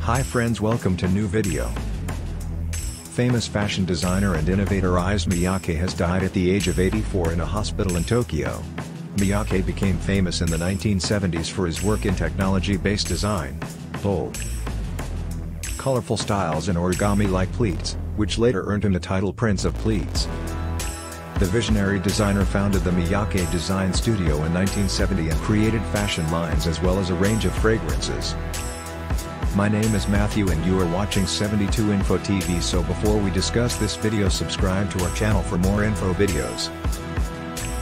Hi friends, welcome to new video. Famous fashion designer and innovator Issey Miyake has died at the age of 84 in a hospital in Tokyo. Miyake became famous in the 1970s for his work in technology-based design, bold, colorful styles and origami-like pleats, which later earned him the title Prince of Pleats. The visionary designer founded the Miyake Design Studio in 1970 and created fashion lines as well as a range of fragrances. My name is Matthew and you are watching 72 Info TV, so before we discuss this video, subscribe to our channel for more info videos.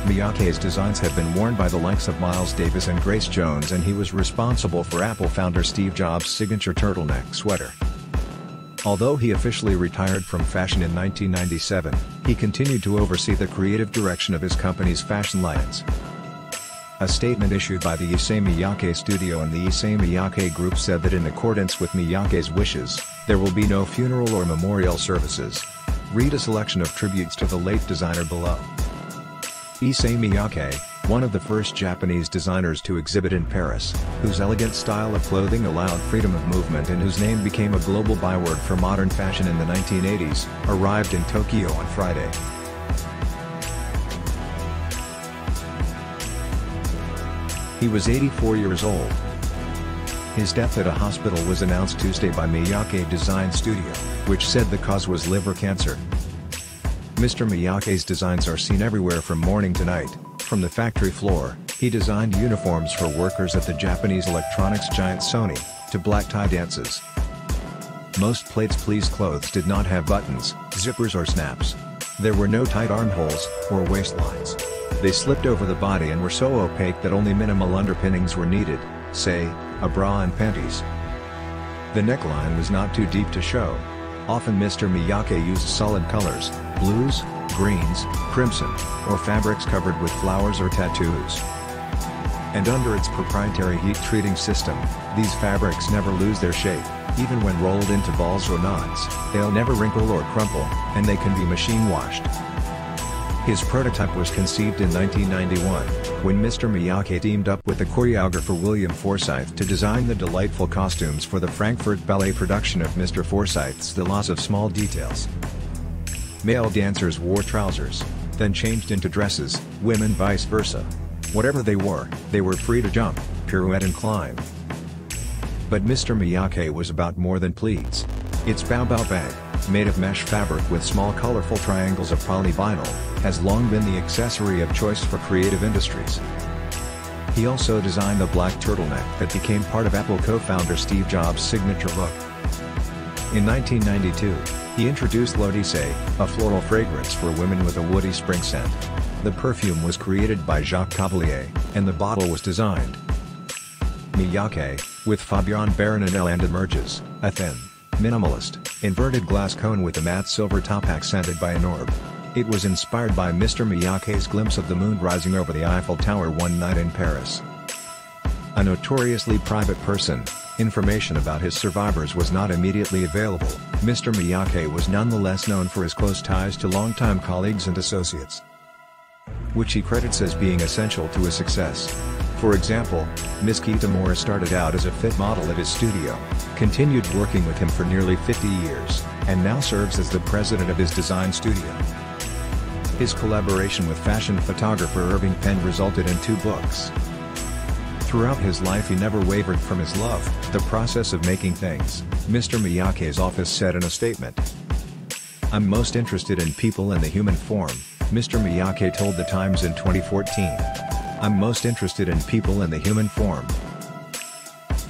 Miyake's designs have been worn by the likes of Miles Davis and Grace Jones, and he was responsible for Apple founder Steve Jobs' signature turtleneck sweater. Although he officially retired from fashion in 1997, he continued to oversee the creative direction of his company's fashion lines. A statement issued by the Issey Miyake Studio and the Issey Miyake Group said that in accordance with Miyake's wishes, there will be no funeral or memorial services. Read a selection of tributes to the late designer below. Issey Miyake, one of the first Japanese designers to exhibit in Paris, whose elegant style of clothing allowed freedom of movement and whose name became a global byword for modern fashion in the 1980s, arrived in Tokyo on Friday. He was 84 years old. His death at a hospital was announced Tuesday by Miyake Design Studio, which said the cause was liver cancer. Mr. Miyake's designs are seen everywhere from morning to night. From the factory floor, he designed uniforms for workers at the Japanese electronics giant Sony, to black tie dances. Most pleats clothes did not have buttons, zippers or snaps. There were no tight armholes, or waistlines. They slipped over the body and were so opaque that only minimal underpinnings were needed, say, a bra and panties. The neckline was not too deep to show. Often Mr. Miyake used solid colors, blues, greens, crimson, or fabrics covered with flowers or tattoos. And under its proprietary heat-treating system, these fabrics never lose their shape. Even when rolled into balls or knots, they'll never wrinkle or crumple, and they can be machine washed. His prototype was conceived in 1991, when Mr. Miyake teamed up with the choreographer William Forsythe to design the delightful costumes for the Frankfurt Ballet production of Mr. Forsythe's The Laws of Small Details. Male dancers wore trousers, then changed into dresses, women vice versa. Whatever they were free to jump, pirouette and climb. But Mr. Miyake was about more than pleats. Its bao bag, made of mesh fabric with small colorful triangles of polyvinyl, has long been the accessory of choice for creative industries. He also designed the black turtleneck that became part of Apple co-founder Steve Jobs' signature look. In 1992, he introduced L'Eau d'Issey, a floral fragrance for women with a woody spring scent. The perfume was created by Jacques Cavalier, and the bottle was designed Miyake, with Fabian Baronel, and emerges, a thin, minimalist, inverted glass cone with a matte silver top accented by an orb. It was inspired by Mr. Miyake's glimpse of the moon rising over the Eiffel Tower one night in Paris. A notoriously private person, information about his survivors was not immediately available. Mr. Miyake was nonetheless known for his close ties to longtime colleagues and associates, which he credits as being essential to his success. For example, Ms. Kitamura started out as a fit model at his studio, continued working with him for nearly 50 years, and now serves as the president of his design studio. His collaboration with fashion photographer Irving Penn resulted in 2 books. Throughout his life he never wavered from his love, the process of making things, Mr. Miyake's office said in a statement. "I'm most interested in people and the human form," Mr. Miyake told The Times in 2014. "I'm most interested in people and the human form."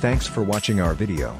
Thanks for watching our video.